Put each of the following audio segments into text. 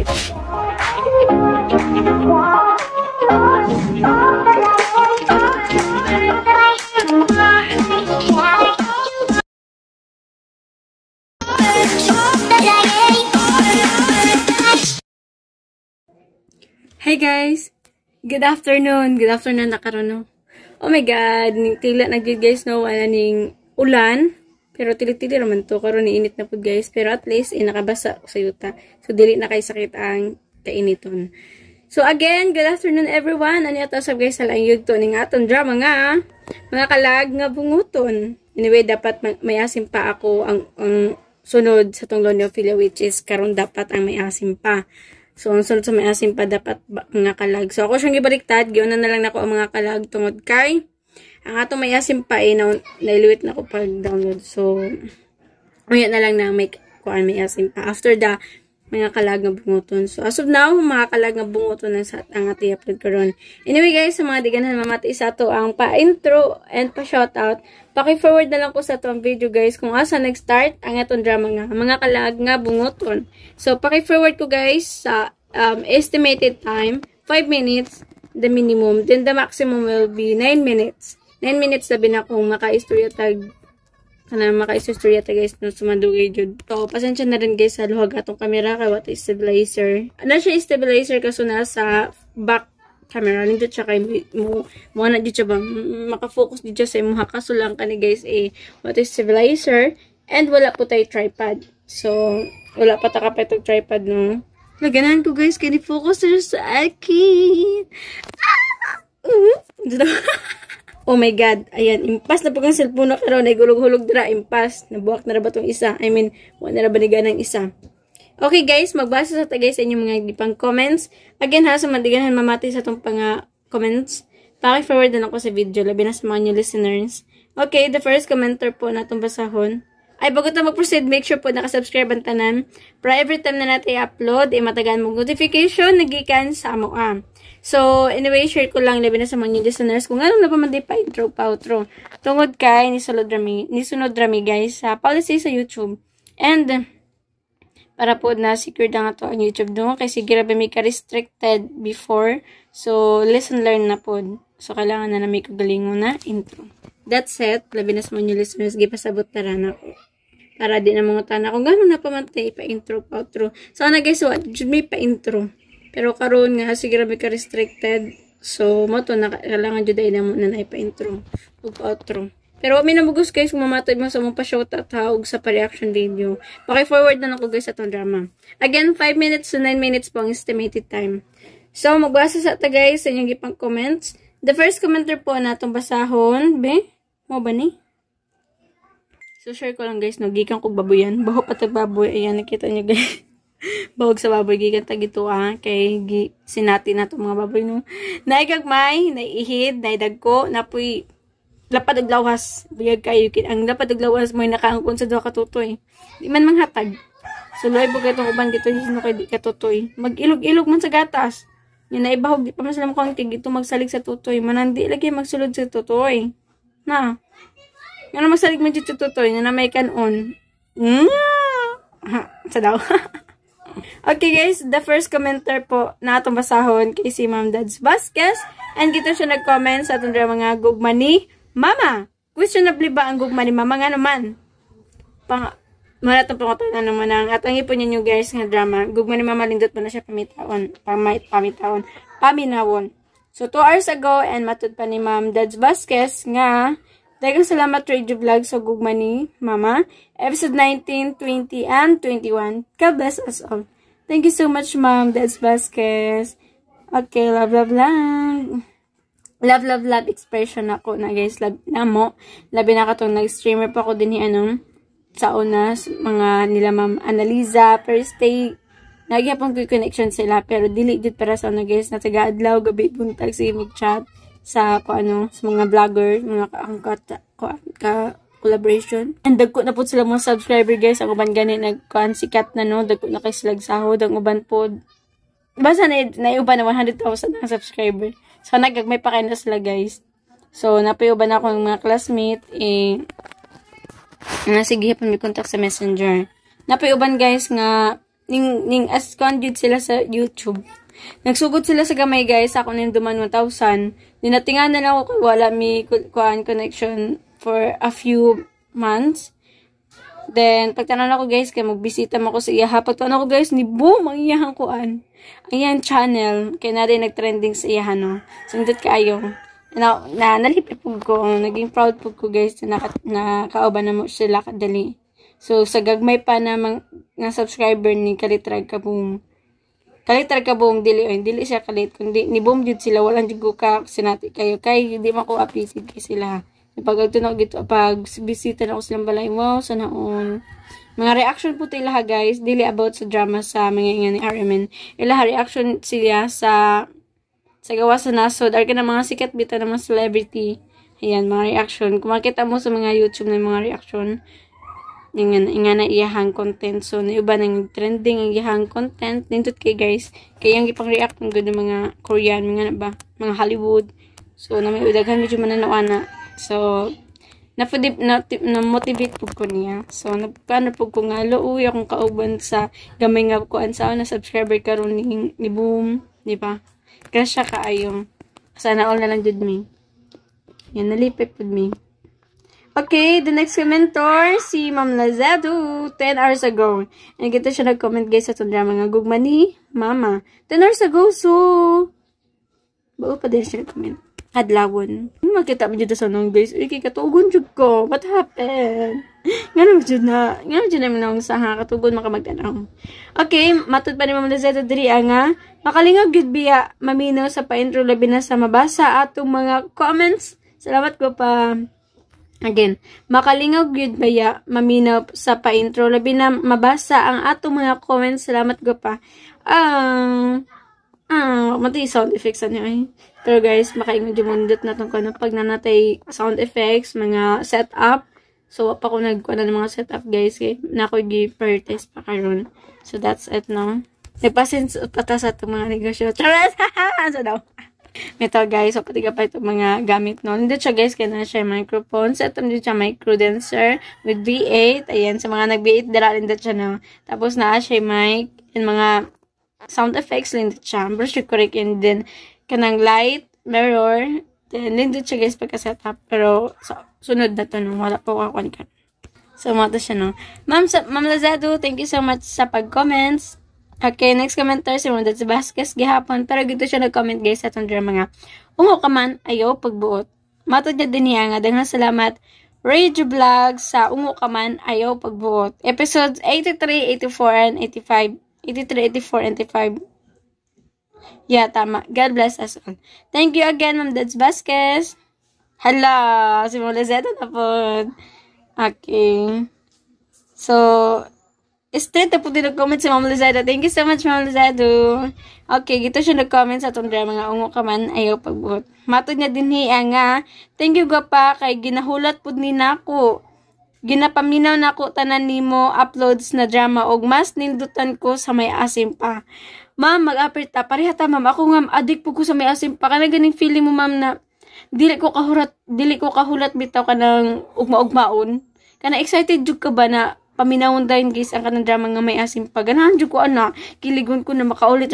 Hey guys! Good afternoon! Good afternoon na karon no. Oh my god! Tila nag guys no, wala ning ulan. Pero tili-tili naman to. Karon ni init na po guys. Pero at least, nakabasa sa yuta. So, dili na kay sakit ang kainiton. So again, good afternoon everyone. Ano ito sab guys sa lang to ning aton drama nga. Mga kalag nga bunguton. Anyway, dapat may asim pa ako ang sunod sa tong Lonophilia which is karon dapat ang may asim pa. So, ang sunod sa may asim pa dapat mga kalag. So, ako siyang ibaliktad. Giunan na lang na ako ang mga kalag tungod kay. Ang atong may asim pa nailiwit na ako pag-download. So, uya na lang na may kuan may asim pa. After the mga kalag nga bunguton. So, as of now, mga kalag nga bunguton ang ating upload karon. Anyway guys, sa mga diganan mamati sa to ang pa-intro and pa-shoutout. Paki-forward na lang ko sa itong video guys kung asa nag-start ang atong drama nga. Mga kalag nga bunguton. So, paki-forward ko guys sa estimated time, 5 minutes, the minimum. Then, the maximum will be 9 minutes. 9 minutes sabi na kung maka-istorya tag guys no sumadugay jud. So, pasensya na rin guys sa luwag atong camera kay what is stabilizer. Ano siya stabilizer kaso na sa back camera nindot siya kay mo na jud siya ba maka-focus jud siya sa imong kaso lang kani guys what is stabilizer and wala po tay tripod. So, wala pa ta ka pa itong tripod no. Laganan ko guys kay ni-focus na sa akin. Oh my god, ayan, impas na po ang cellphone na karon, nagulog-hulog dira, impas, nabuwak na ba itong isa, I mean, wala na ba ng isa. Okay guys, magbasa sa tagay sa inyong mga gipang comments. Again ha, sa mandigahan mamati sa itong pang comments, paki-forward na ako sa video, labi na sa mga new listeners. Okay, the first commenter po na itong basahon. Ay, bago na mag-proceed, make sure po nakasubscribe ang tanan. Para every time na natin i-upload, matagaan mong notification, nagikan sa amo. So, anyway, share ko lang labi na sa mga new listeners kung anong napamandi pa intro, pa outro. Tungod kay ni sunod rami guys sa policy sa YouTube. And, para po na secure na nga to ang YouTube doon kasi grabe may ka-restricted before. So, lesson learn na po. So, kailangan na may kagalingon na intro. That's it. Labi na sa mga new listeners, gipasabot na rin ako. Para di na mga tanan kung gano'n na pamantay pa-intro, pa-outro. Sana guys, what? May pa-intro. Pero karon nga, sige rabi ka-restricted. So, mo to, kailangan dyan dahil na muna na ipa-intro. O pa-outro. Pero may namugos guys, kung mamatay mo sa mong pa-shoutout ha, o sa pa-reaction video. Paki-forward na ako guys sa itong drama. Again, 5 minutes to 9 minutes po ang estimated time. So, magbasa sa ta guys sa inyong ipang comments. The first commenter po na itong basahon, mo ba ni? So, share ko lang guys, no, gikan kong baboyan. Baho pa baboy. Ayan, nakita nyo guys. Bahog sa baboy, gikan tagito kay sinati na itong mga baboy, no. Naigagmay, naihid, naidagko, napoy, lapad og lawas. Buyag kayo, ang lapad og lawas mo, nakaangkon sa doha katutoy. Di man manghatag. So, loy po itong uban dito, sino kay di katutoy. Mag-ilog-ilog man sa gatas. Yan, naibahog, di pa man sila makaunting, ito magsalig sa tutoy. Manandi lagi magsulod sa tutoy. Na. Nga na masalig man dito tutoy, na may kanon. Sa daw. Okay guys, the first commenter po na itong basahon kay si Ma'am Dads Vasquez. And dito siya nag-comment sa itong mga gugma ni Mama. Questionably ba ang gugma ni Mama? Nga naman. Muna itong pangutan na naman ang atang ipon niyo guys nga drama. Gugma ni Mama lindot mo na siya paminawon. So 2 hours ago and matud pa ni Ma'am Dads Vasquez nga daghang salamat Radio Vlog sa gugma ni Mama. Episode 19, 20, and 21. God bless us all. Thank you so much, Ma'am Dads Vasquez. Okay, love, love, love. Love, love, love expression ako na guys. Love na mo. Labi na ka itong nag-streamer pa ako din sa una, mga nila Ma'am Annaliza, first day. Nagyapon ko connection sila. Pero dili dito para sa guys. Nataga-adlaw, gabi, buntag, sige mag-chat. Sa sa mga vlogger, mga collaboration. And dagko na po sila mga subscriber guys. Ang uban gani sikat na no. Dagko na kay silag sahod. Ang uban po. Basta naiuban na 100,000 ang subscriber. So nagagmay pa kayo na sila guys. So napayuban ako ng mga classmate. Sige pa may contact sa messenger. Napayuban guys nga ning as conduit sila sa YouTube. Nagsugod sila sa gamay guys, ako ning duman 1,000. Dinatingan na lang ako kay wala mi kuan connection for a few months. Then pagtanan ako guys kay magbisita mo ko sa iya. Pagtanan ako guys ni boom ang iyang kuan. Ayan channel kay na rin nagtrending sa iya no. Sundot kaayo. Na nalipip ko, naging proud po ko guys na nakauban na mo sila kadali. So sa gagmay pa na nga subscriber ni Kalitrag Kabong. Kalitrag Kabong dili siya kalit kundi ni boom jud sila walang jud ko ka sinati kayo kay di man ko appreciate kay sila. Pag agto na gito pag bisita na ko silang balay wow sana all. Mga reaction po tayo lahat guys, dili about sa drama sa mga nga ni RMN. Ila reaction sila sa gawa sa nasod ar na mga sikat bita ng mga celebrity. Ayan, mga reaction. Kung makita mo sa mga YouTube na mga reaction, nga na iyahang content. So, iba nang trending ang iyahang content. Nindot kay guys. Kaya yung ipang react ng mga Korean, mga Hollywood. So, na may udaghan medyo mananawana. So, na-motivate po ko niya. So, nagkano po ko nga, uy, akong kauban sa gamay nga kuan sa na subscriber karon ni Boom, di ba? Kasi siya kaayo. Sana all na lang jud me. Yan, nalipit po me. Okay, the next commenter, si Ma'am Lazado, 10 hours ago. And kita siya nag-comment guys sa tundra mga gugma ni Mama. 10 hours ago, so, bao pa din siya nag-comment. Adlawon. Makita mo dito sa nung guys. Uy, katugon jud ko. What happened? Ngano jud na namin nung sa katugon makamagtanaw. Okay, matud pa ni Ma'am Lazado diri nga. Makalingog gud biya maminaw sa pa-intro labi na sa mabasa atong mga comments. Salamat ko pa. Again, makalingog yun baya maminaw sa pa-intro labi na mabasa ang atong mga comments. Salamat ko pa. Mati sound effects ano eh. Pero guys, makaingog yung mundot na itong kano pag nanatay sound effects, mga setup. So, pa ko nagkuha ng mga setup guys. Kaya na ako i-prioritize pa karon. So, that's it no. Nagpasins pata sa itong mga negosyo. Charas! So, daw. Ito guys, so patiga pa itong mga gamit no. Hindi siya guys, kaya na siya microphone. So, ito din siya micro condenser with V8. Ayan, sa mga nag-V8, dala rin siya no. Tapos na siya mic and mga sound effects din siya. Brush correct and then kanang light, mirror, then lindot siya guys pagka-setup. Pero, so, sunod na to no. Wala po kakuan ka. So, mata siya no. Ma'am Lazado, thank you so much sa pag-comments. Okay, next commenter si Rondas Vasquez gihapon. Pero gito siya nag-comment guys sa itong mga ungo ka man, ayaw pagbuot. Matod niya din niya nga. Daghang salamat. Radio Vlog sa ungo ka man, ayaw pagbuot. Episodes 83, 84, and 85. 83, 84, and 85. Yeah, tama. God bless us all. Thank you again, Ma'am Dads Vasquez. Hala, si Ma'am Lazado na po. Okay. So, straight na po din nag-comment si Ma'am Lazado. Thank you so much, Ma'am Lazado. Okay, gito siya nag-comment sa itong mga ungo ka man, ayaw pagbuot. Matod niya din hiya nga. Thank you gapa kay ginahulat po ni nako. Ginapaminaw nako tanan nimo uploads na drama og mas nindutan ko sa may asim pa. Ma'am, mag-apert ta. Parehata, ma'am. Ako nga, adik po ko sa may asim pa. Kana ganing feeling mo, ma'am, na dili ko kahulat bitaw ka ng ugma-ugmaon. Kana excited jud ka ba na paminawon dahil guys ang kanang drama nga may asim pa. Ganahan jud ko ana. Kiligon ko na makaulit.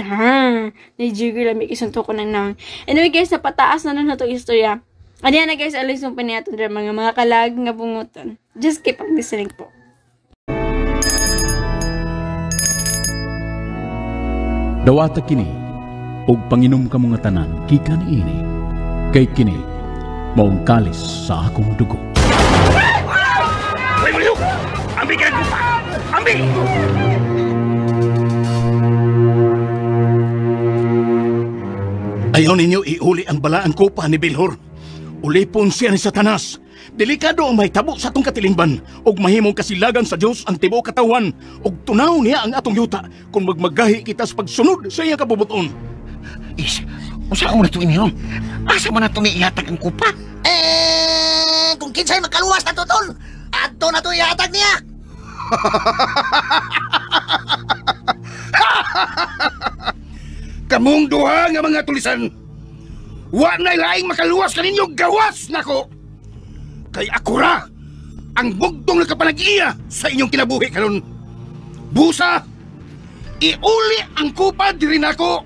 Nai-jigger lang may isunto ko nang nang. Anyway guys, napataas na nun na itong istorya. Ano yan na guys, alis yung paniyatong drama nga mga kalag nga bungutan. Just keep on listening po. Dawata kini, og panginom ka mga tanan, kika ni ini, kay kini, maong kalis sa akong dugo. Hoy, Mario! Ambil ka ng pa! Ambil! Ayaw ninyo iuli ang balaan kopa ni Bilhor. Ulipon siya ni Satanas. Delikado ang mahitabo sa atong katilingban og mahimong kasilagan sa Dios ang tibuok katawan og tunaw niya ang atong yuta kung magmagahi kita sa pagsunod sa iyang kabubuton. Usa ko na ito inyo? Asa man na ito ihatag ang kupa? Kung kinsay makaluwas na tutol, ato na ito ihatag niya. Kamong duha nga mga tulisan, wa na'y laing makaluwas kaninyo gawas nako. Kay ako ra ang bugtong nagkapanag-iya sa inyong kinabuhi karon. Busa, iuli ang kupa diri nako.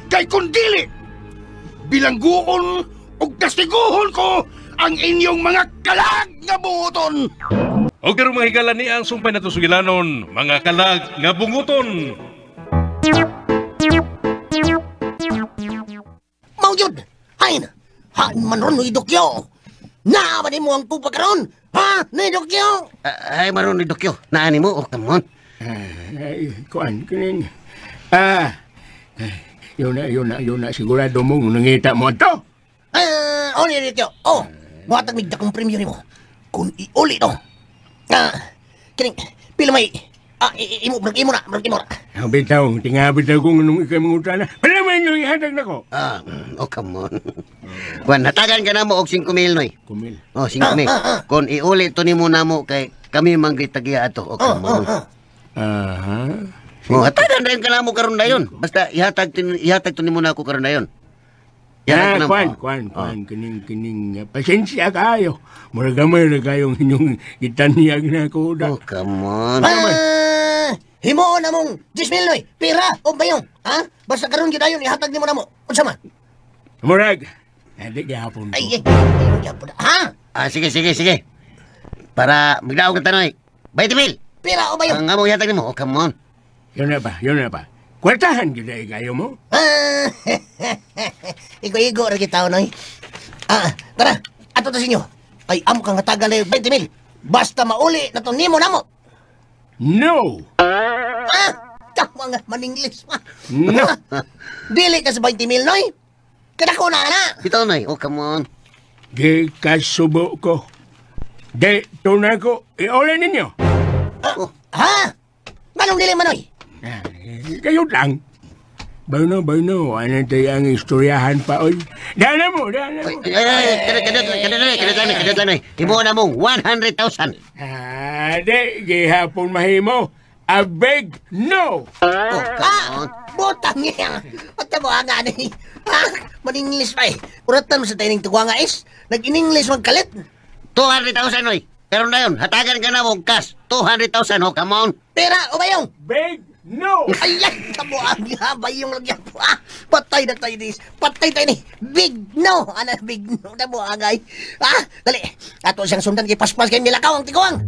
Kay kun dili, bilangguon ug kastiguhon ko ang inyong mga kalag nga bunguton. O karong mahigala ni ang sumpay na sugilanon, mga kalag nga bunguton. Mauyod! Hain! Hain man ron, idukyo! Naaman mo ang kupa karon! Ha? Idukyo! Ay, maron ni Dokyo. Naani mo, oh, come on. Ay, kuan, kining. Yun na, sigurado mo nangita mo ito. Oni idukyo! Oh! Buhatag mig dakong premyo nimo. Kung iuli to. Kining, pila may... imo na. Bitaw, bitaw kung anong ikay mga na. Palaman nyo ihatag na ko. Oh, come on. Kwan, hatagan ka na mo og 5,000, noy. Kumil. Oh, 5,000. Kung iuli to ni mo na mo, kay kami manggitagiya ato. Oh, come on. Aha. Oh, hatagan rin ka na mo karon dayon. Basta ihatag to ni mo na ako karon dayon. Kwan. Kining. Pasensya kayo. Muragamay na kayong inyong itanyag na ko. Oh, come on. Himo na mong 10,000 noy. Pira o bayong. Ha? Basta karon gidayon ihatag nimo na mo. Unsa man? Murag. Hindi gihapon ko. Ay, ha? Sige. Para magdaog ka tanoy. 20,000. Pira o bayong? Ang among ihatag nimo. Oh, come on. Yun na ba? Kwartahan kita kayo mo? Igo-igo ra kita noy. Tara, ato ta sinyo. Ay amo kang hatagan na 20,000. Basta mauli na to nimo namo. No! Tama nga maninglis. No! Dili ka sa 20,000 noy. Kadako na. Bitaw, noy. Oh, come on. Di kasubo ko. Di tunay ko. Iuli ninyo. Ha? Manong dili manoy? Kayo lang. Bayno. Ano tayo ang istoryahan pa, oy? Dala mo. Kada noy. Himo na mong 100,000. Di, gihapon mahimo. A big no! Oh, come on. Botang niya. At mo nga ni. Maninglis pa eh. Uratan mo sa tayong tuwa nga is. Nag-ininglis magkalit. 200,000, noy. Pero na yun, hatagan ka na mong cash. 200,000, oh, come on. Pera o bayong? Big no! Ayan, tabuang nga bayong lagyan po. Patay na tayo dis. Patay tayo ni. Big no. Big no. Tabuang ay. Dali. Ato siyang sundan kay paspas kay nilakaw ang tikuang.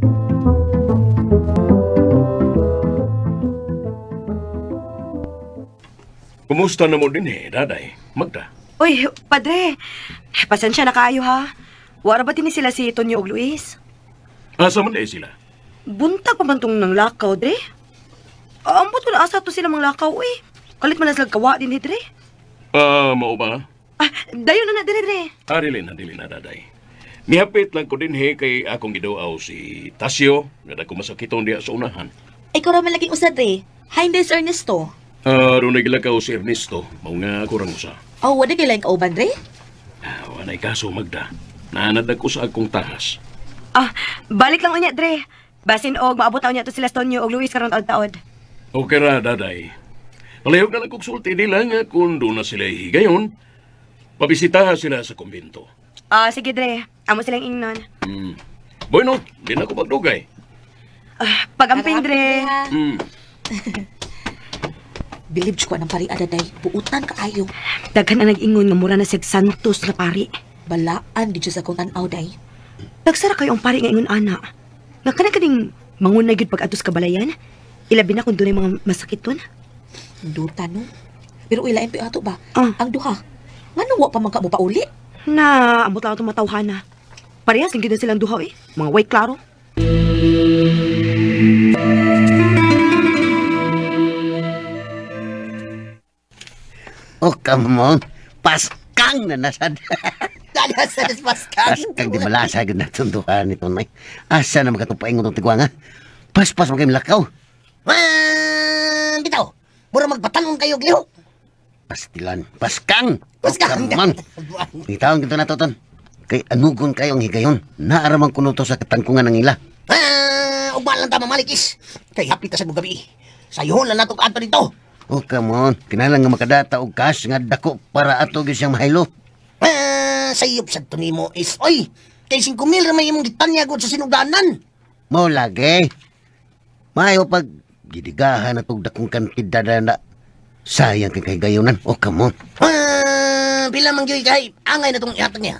Kumusta na mo din daday? Magda? Uy, padre. Pasensya na kayo ha. Wara ba din sila si Tonyo ug Luis? Asa man sila? Buntag pa man tong nang lakaw, dre. Ambot ko na asa to sila mang lakaw, eh. Kalit man na sila kawa din, dre. Mao ba? Dayon na, dre. Dili na, daday. Nihapit lang ko din kay akong giduaw si Tasio, na dako masakiton diha sa unahan. Ikaw raman laging usad, Dre. Hindes Ernesto. Ron nagilakaw si Ernesto, mao nga ako rang usa. Oh, wala kailang kauban, Dre? Wanay kaso, Magda. Naanadag ko sa akong tahas. Balik lang unya, dre. Basin og maabot taon niya to sila Tonyo og Luis karon taod. Okay ra, daday. Palayog na lang kong sulti nila nga kung doon na sila higayon, pabisitaha sila sa kumbento. Sige, dre. Amo silang ingnon. Bueno, di na ako magdugay. Pagamping, dre. Bilib ko ng pari adaday. Buutan ka ayo. Daghan na nag-ingon nga mura na sig Santos na pari. Balaan di sa kong tanaw day. Nagsara kayo ang pari nga ingon ana. Nga ka na kading mangunay gyud pag atos kabalayan. Ilabi na kung doon mga masakiton. Duta no. Pero ilain pa ato ba? Ah. Ang duha. Ngano wa pa man ka mo pauli? Na, amot lang itong matawhana. Parehas lang silang duha eh. Mga way klaro. Oh, come on. Paskang na nasad. Nasad is paskang. Paskang di malasag na tunduhan nito, Nay. Asa na magkatupain ng tigwa nga? Paspas mo kayo lakaw. Bitaw. Mura magpatanon kayo, gliho. Pastilan. Paskang. Paskang. Oh, come on. Itawang kita na to, Ton. Kay anugon kayong higayon. Naaraman ko to sa katangkungan ng ila. Ugman lang tama malikis. Kay hapit ka sa gabi. Sayuhon lang nato ka ato dito. Oh, come on. Kinalang nga makadata og cash nga dako para ato gyud siyang mahilo. Sayop sa to nimo is, oy, kay 5,000 ra may imong gitanya gud sa sinuganan. Mo lagi. Mayo pag gidigahan na tong dakong kantidad na sayang kay gayonan. Oh, come on. Pila man gyud kay angay na tong ihatag niya.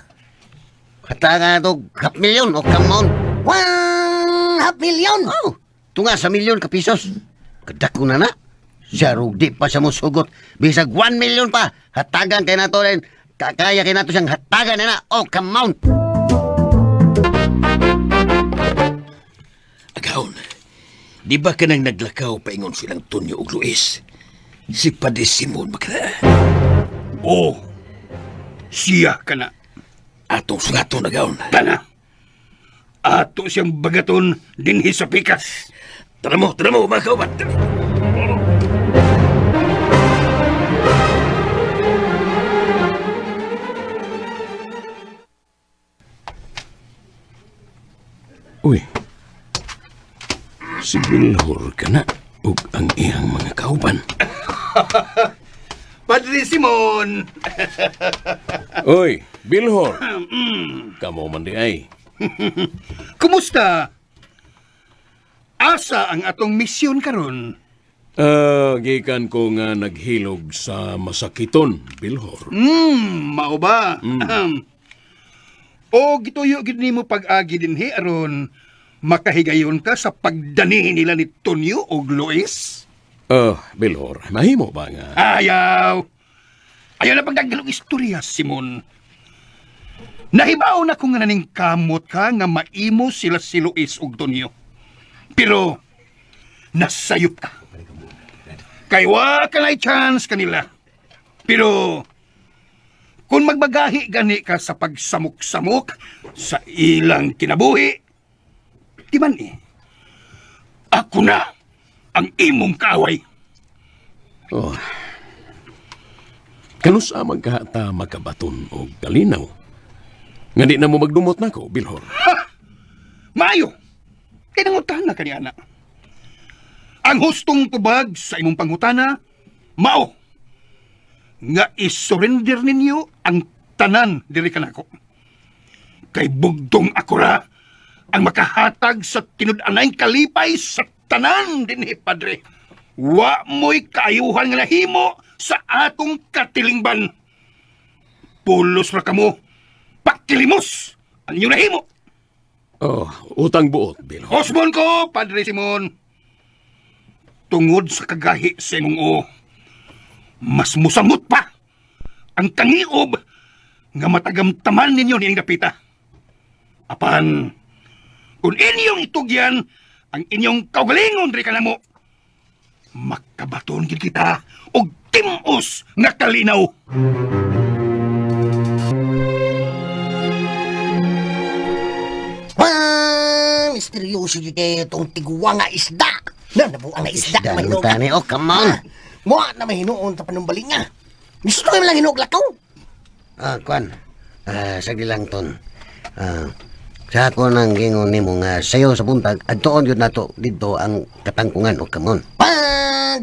Hataga na tong 500,000. Oh, come on. 500,000? Oh, tunga sa milyon ka pisos. Kadako na na. Siya di pa siya musugot. Bisag 1 million pa. Hatagan kay nato rin. Kaya kay nato siyang hatagan na na. Oh, come on. Agaon, di ba ka nang naglakaw paingon silang Tonyo ug Luis? Si Padre Simon makana. Oh, siya ka na. Atong sugaton, Agaon. Tana. Ato siyang bagaton dinhi sa pikas. Tara mo, mga kauban. Uy, si Bilhor ka na ug ang iyang mga kauban. Padre Simon! Uy, Bilhor. Kamo man di ay. Kumusta? Asa ang atong misyon karon? Gikan ko nga naghilog sa masakiton, Bilhor. Mao ba? O gituyo gid nimo pag-agi dinhi aron makahigayon ka sa pagdani nila ni Tonyo ug Luis? Bilhor, mahimo ba nga? Ayaw na pagdagdalog istorya, Simon. Nahibaw na kung nga naning kamot ka nga maimo sila si Luis ug Tonyo. Pero nasayop ka. Kay wa ka na chance kanila. Pero kung magbagahi gani ka sa pagsamok-samok sa ilang kinabuhi, di man ako na ang imong kaaway. Oh. Kanus amang kahata makabaton o kalinaw. Nga di na mo magdumot na ko, Bilhor. Ha! Maayo! Kinangutan na kaniya na. Ang hustong tubag sa imong pangutana, mao nga isurrender ninyo ang tanan diri kanako. Kay bugdong ako ra ang makahatag sa tinud-anay kalipay sa tanan dinhi, Padre. Wa mo'y kaayuhan nga nahimo sa atong katilingban. Pulos ra kamo, pakilimos ang inyong nahimo. Oh, utang buot, Bilhor. Hosbon ko, Padre Simon. Tungod sa kagahi sa imong mas musamot pa ang tangiob nga matagamtaman ninyo ni Gapita. Apan, kung inyong itugyan ang inyong kaugalingon rin ka na mo, makabaton gid kita og timos nga kalinaw. Misteryoso yun itong tiguwa nga isda. Nabuang nga isda. Isda, oh, come on. Mua na mahinuon ta panumbalik nga. Gusto kayo lang hinuog lakaw. Kwan. Sagdi lang ton. Sa ako nang gingon nimo nga sayo sa buntag, adtoon yun nato dito ang katangkungan o kamon.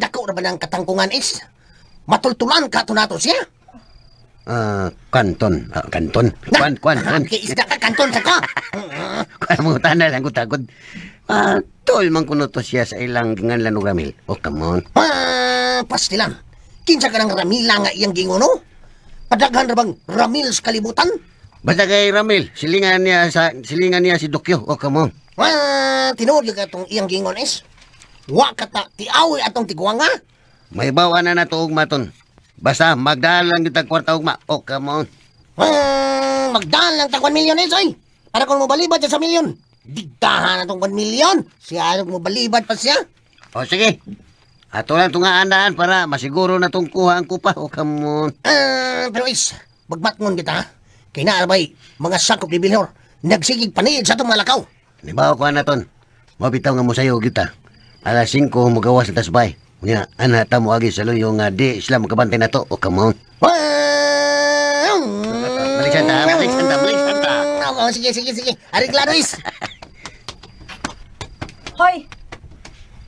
Dako na ba ng katangkungan is? Matultulan ka to nato siya? Kanton. Kanton. Kwan. Kay isda ka, kanton sa ka. Kwan mo tanda lang ko tagod. Tol man kuno to siya sa ilang ginganlan o Ramil. O kamon. Pastilan. Kinsa ka ng Ramila nga iyang gingono? Padaghan ra bang Ramil sa kalibutan? Basta kay Ramil, silingan niya si Dokyo. O kamon. Tinuod ka itong iyang gingon is? Wa kata tiawi atong tiguanga? May bawa na nato og maton. Basta magdahal lang kita kwarta ugma. O kamon. Magdahal lang ta 1 milyon is oy. Para kung mo balibad sa milyon. Digdahan na itong 1 milyon. Siya mo balibad pa siya. O sige. Ato lang itong aandaan para masiguro na itong kuha ang kupa. O kamon. Pero is, magmatngon kita. Kaya naarabay, mga sakop ni Bilhor. Nagsigig paniyid sa itong malakaw. Di ba ako anaton? Mabitaw nga mo sayo kita. Alas 5 mo gawas sa tasbay. Nga, anata mo agi sa luyo nga di sila magkabantay na to. O kamon. Balik santa. O sige. Aring klaro is. Hoy!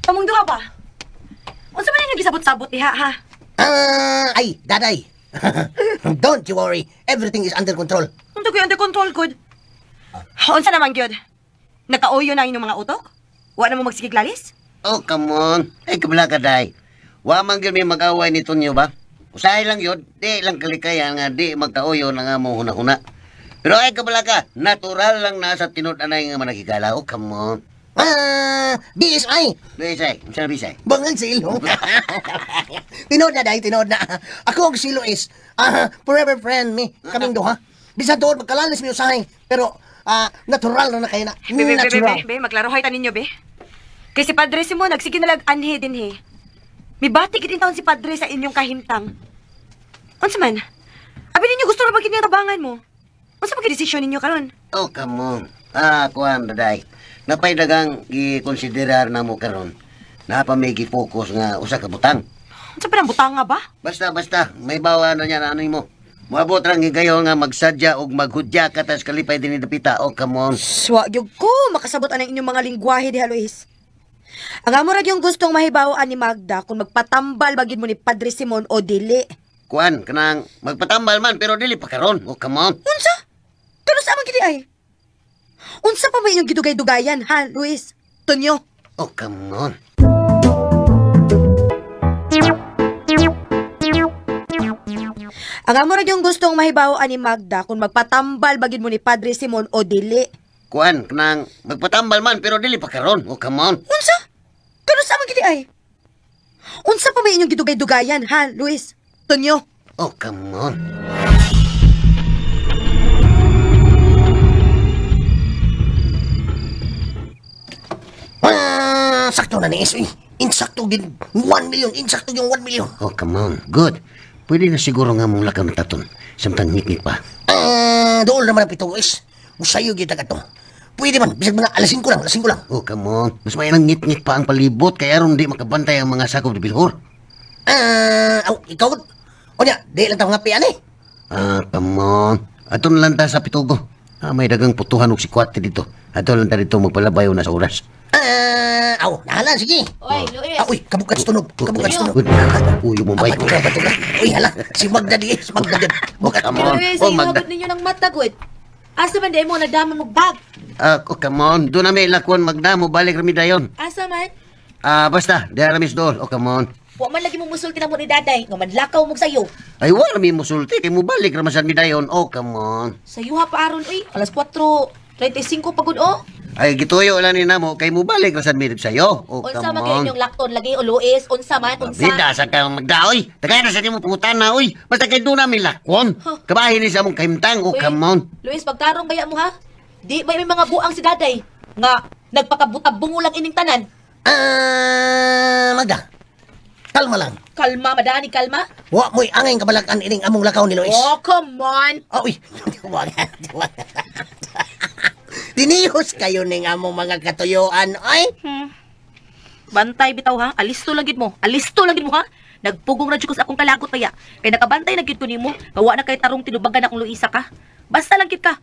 Kamong duha ba? Unsa man yung gisabot-sabot diha, ha? Ay, daday. Don't you worry. Everything is under control. Unto ko under control, good. Unsa naman, gyud? Nakauyo na inyong mga utok? Wa na mo magsigig lalis? Oh, come on. Ay, kabala ka, day. Wa man gyud may mag-away ni Tonyo ba? Usahay lang yun. Di lang kalikayan nga di magkauyo na nga mo huna-huna. Pero ay kabala ka, natural lang na sa tinud-anay nga manakikala. Oh, come on. BSI. Bisay, saan bisay? Bangan silo. Tinod na, day, tinod na. Ako ang si Luis. Forever friend me. Kaming duha. Bisa doon, magkalalis mi usahay. Pero, natural na kayo na. Natural. Be, maglaruhay ta ninyo, be. Kay si Padre Simon, nagsige na anhe din, he. May bati kitin taon si Padre sa inyong kahintang. Unsa man? Abi ninyo gusto na bagin yung tabangan mo. Unsa ba desisyon ninyo karon? Oh, come on. Kuhan, daday. Napay dagang i-konsiderar na mo karon. Napa may gi-focus nga usa ka butang. Unsa pa nang butang nga ba? Basta, may bawa na niya na ano mo. Maabot rang higayon nga magsadya o maghudya ka tas kalipay din ni Dapita. Oh, come on. Swag yung ko, makasabot ang inyong mga lingwahe diha, Luis. Ang amorag yung gustong mahibawaan ni Magda kung magpatambal bagid mo ni Padre Simon o dili. Kuan, kanang magpatambal man pero dili pa karon. Oh, come on. Unsa? Tulos amang gidi ay. Unsa pa ba inyong gidugay-dugayan, ha, Luis? Tonyo? Oh, come on. Ang amorag yung gustong mahibawaan ni Magda kung magpatambal bagid mo ni Padre Simon o dili. Kuan, kanang magpatambal man pero dili pa karon. Oh, come on. Unsa? Tulos amang gidi ay. Unsa pa ba inyong gidugay-dugayan, ha, Luis? Tonyo? Oh, come on. Sakto na ni Esoy. Insakto din 1 million. Insakto yung 1 million. Oh, come on. Good. Pwede na siguro nga mong lakang taton. Samtang ngit-ngit pa. Doon naman ang pito, Luis. Musayo kita ka to. Pwede man. Bisag mga alas 5 lang. Oh, come on. Mas may nang ngit-ngit pa ang palibot kaya ron di makabantay ang mga sakop ni Bilhor. Ikaw? O niya, di lang tayong ngapian eh. Come on. Aton lang ta sa pitugo. May dagang putuhan og si Kwate dito. Ato lang ta dito magpalabayo na sa oras. Nahala, sige. Oy, Luis. Uy, kabukas tunog. Kabukas tunog. Uy, mumay ko. Uy, hala. Si Magda di. Si Magda di. Bukat Come mo. on. Luis, Oh, ay Magda. hugot ninyo ng mata, good. Asa man day mo nagdaman mo bag? Come on. Doon na may lakwan Magda mo. Balik rami dayon. Asa man? Basta. Diya ramis doon. Oh, come on. Wa man lagi mo musulti na mo ni daday, nga madlakaw mo sayo. Ay, wala mi musulti. Kay mo balik ramasan mi dayon. Oh, come on. Sayo ha pa aron, uy. Alas 4:35 pagod, oh. Ay, gituyo lang ni namo. Kay mo balik rasan mi sa'yo. Oh, Unsa come man on. yung lakton lagi o Luis, unsa man, unsa. Bida sa kang magdaoy. Tagay na sa mo putan na, uy. Basta kay doon namin lakwon. Kabahin ni sa mong kaimtang. Oh, Uy, come on. Luis, pagtarong baya mo ha? Di ba may mga buang si daday nga nagpakabutab-bungo lang ining tanan? Magda. Kalma lang. Kalma, madani, kalma. Wa mo'y angay kabalakan ining among lakaw ni Luis. Oh, come on. Uy. Dinihos kayo ning among mga katuyuan, oy. Bantay bitaw ha. Alisto lang gid mo. Alisto lang gid mo ha. Nagpugong radyo ko sa akong kalagot kaya. Kay nakabantay na gid ko nimo. Kawa na kay tarong tinubagan akong Luisa ka. Basta lang gid ka.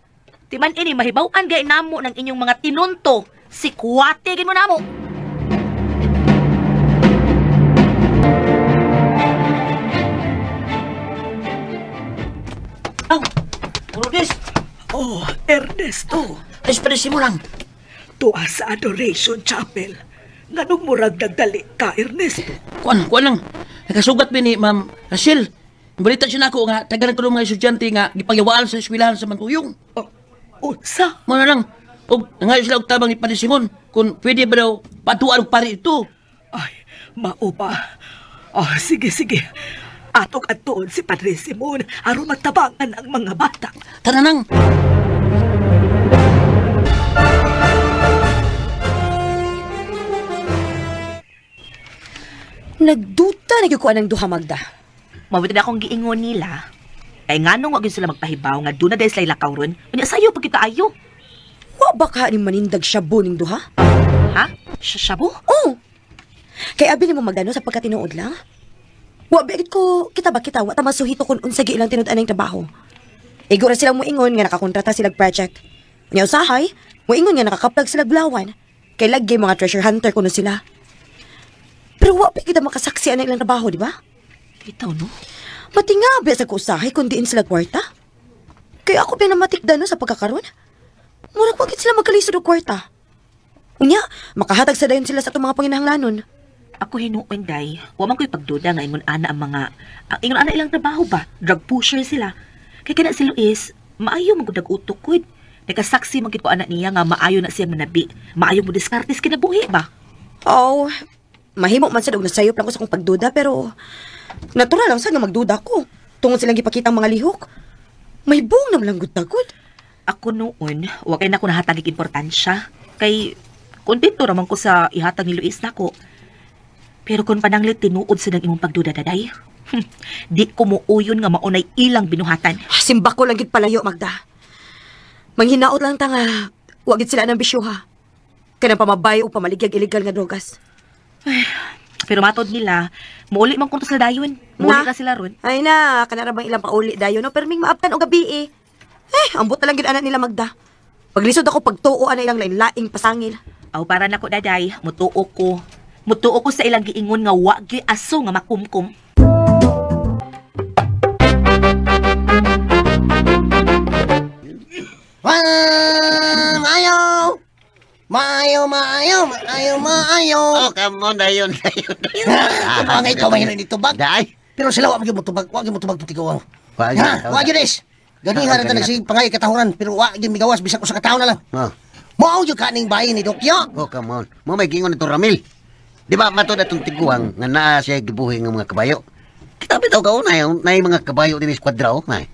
Timan ini mahibaw-an gay namo ng inyong mga tinunto. Si Kwate gid mo namo. Lourdes. Oh, Ernesto, Espresi mo lang. tuwa sa Adoration Chapel. Nganong murag nagdali ka, Ernesto? Kuan lang. Nakasugat mi ni Ma'am Rachel. Balita siya na ako nga, taga nagtulong mga estudyante nga, gipagyawaan sa eskwelahan sa Mantuyong. Unsa? Muna lang. O, nangayon sila og tabang ni Padre Simon, kung pwede ba daw patuan og pari ito. Ay, mao ba? Sige. Atok at tuon si Padre Simon, aron magtabangan ang mga bata. Tara nang. Nagduta na gyud ng duha, Magda. Mabuti na akong giingon nila. Kay nganong wag yun sila magpahibaw nga doon na dahil sila lakaw ron. Unya sayo pagkita ayo. Wa ba ka ni manindag shabu ning duha? Ha? Shabu? Oo. Kay abi nimo Magda no sa pagkatinuod lang. Wa bigit ko kita wa ta masuhito kun unsa gi ilang tinud-an ning trabaho. Igura silang moingon nga nakakontrata sila project. Unya usahay, moingon nga nakakaplag sila blawan. Kay lagi mga treasure hunter kuno sila. Pero wa pa kita makasaksi ang ilang trabaho, di ba? Bitaw no? Pati nga ba sa kusahay kung diin sila kwarta? Kaya ako pinamatikda no sa pagkakaroon. Murag wagit sila magkalisod og kwarta. Unya, makahatag sa dayon sila sa itong mga panginahanglanon. Ako hinuon, day. Wa man ko'y pagduda nga ingon ana ang ingon ana ilang trabaho ba? Drug pusher sila. Kaya kana si Luis, maayo man gud nag-utok kud. Nakasaksi man gid ko anak niya nga maayo na siya manabi. Maayo mo diskartes kinabuhi ba? Oh, mahimo man sa dog nasayop lang ko sa akong pagduda, pero natural lang sa nga magduda ko. Tungod silang gipakita ang mga lihok. May buong naman lang gud-tagod. Ako noon, wa kay na ko nahatag og importansya. Kay kontento raman ko sa ihatag ni Luis nako. Pero kung pananglit tinuod sa imong pagduda daday, di ko muuyon nga maunay ilang binuhatan. Simba ko lang gid palayo, Magda. Manghinaot lang ta nga, wa gid sila ng bisyuha. Kanang pamabay o pamaligyag illegal nga drogas. Pero matod nila, muuli man kung to sa dayon. Muuli na sila ron. Ay na, kanarabang ilang pauli dayon, no? Pero may maaptan o gabi eh. Ambot na lang gid anak nila, Magda. Paglisod ako pagtuo ana ilang lain-laing pasangil. Aw para nako daday, mutuo ko. Mutuo ko sa ilang giingon nga wa gyud aso nga makumkum. Maayo. Oh, come on, dayon. Mga ikaw mahina dito bag. Day. Pero sila wag mo tubag, wag mo tubag tutikaw. Wag Wag yun is. Ganihan na nagsig pangay katahuran, pero wag yun migawas bisag ko sa katahon na lang. Mao yung kaning bahay ni Dokyo. Oh, come on. Mo may gingon ito, Ramil. Di ba matod atong tiguang nga naa siya gibuhi ng mga kabayo? Kita bitaw ka una yung na mga kabayo din sa kwadrao, na.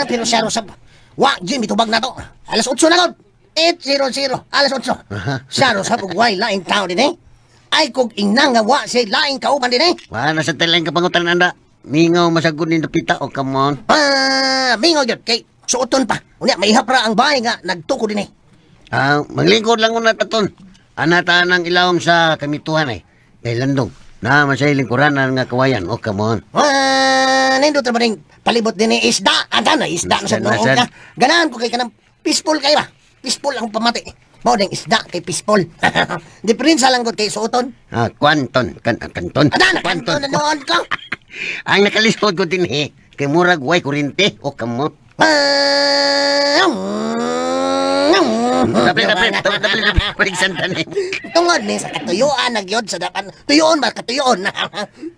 Pero siya rosab. Wag yun mitubag na to. Alas 8 na god. 8:00, alas 8. Siya rosab ug way laing tao din eh. Ay kog inang nga wa siya laing kauban din eh. Wa na sa talang kapangutan anda. Mingaw masagod ni napita, oh, come on. Mingaw yun kay suoton pa. Unya maihap ra ang bahay nga nagtuko din eh. Maglingkod lang una taton. Anataan ang ilawom sa kamituhan ay. Kay landong. Na masay lingkuranan nga kawayan. Oh, come on. Nindot na ba rin palibot din ni isda? Anda na isda na sa noong ka. Ganahan ko kay kanang peaceful kayo ba? Peaceful akong pamati. Mao ding isda kay peaceful. Diferensya lang gud kay suoton. Kwanton. Kanton. Ada na kanton na noon ko. Ang nakalisod ko din eh. Kay murag way kurente. Oh, come on. Dapli. Paligsan ta ni. Tungod ni sa katuyuan nagyod sa dapan. Tuyoon ba katuyoon?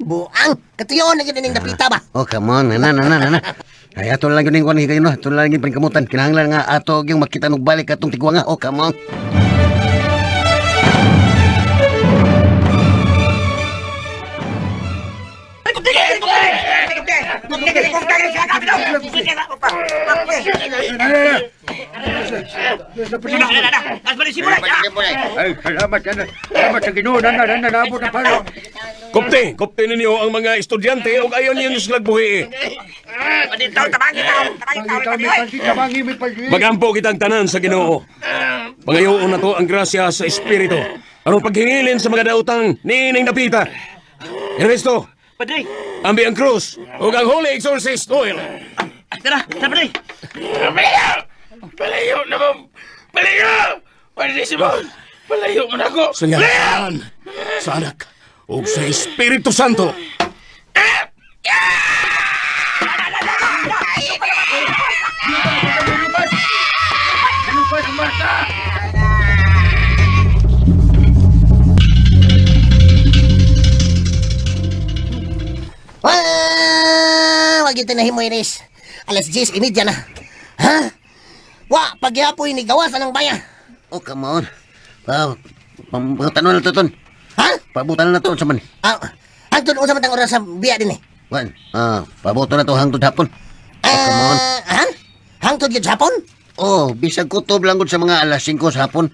Buang katuyoon na gyud ning napita ba? Oh, come on. Na. Ay ato lang yun yung kuwan higayon no. Ato lang yung panikamutan. Kinahanglan nga ato yung makita nung balik atong tigwa nga. Oh, come on. Ay, salamat sa Ginoo na nabot ang palo. Kopte ninyo ang mga estudyante o ayaw niyo sila buhi. Magampo kitang tanan sa Ginoo. Pangayoon na to ang grasya sa Espiritu. Anong paghingilin sa mga dautang nining napita. Ernesto, Padre! ambi ang krus o ang Holy Exorcist Oil. Tara, Padre! Palayo naman! Palayo! Padre Simon! Palayo mo na ako! Sa ngalan, sa anak, o sa Espiritu Santo. Wag ito na himo iris. Alas 10:30 na. Ha? Wa, pagyapoy ni gawas anong bayan. Oh, come on. Pabutan na to, ton. Ha? Pabutan na to, sa man. Hangtod sa matang oras sa biya din eh. Wan, pabutan na to hangtod hapon. Oh, come on. Hangtod yun sa hapon? Oh, bisag kutob lang gud sa mga alas 5 sa hapon.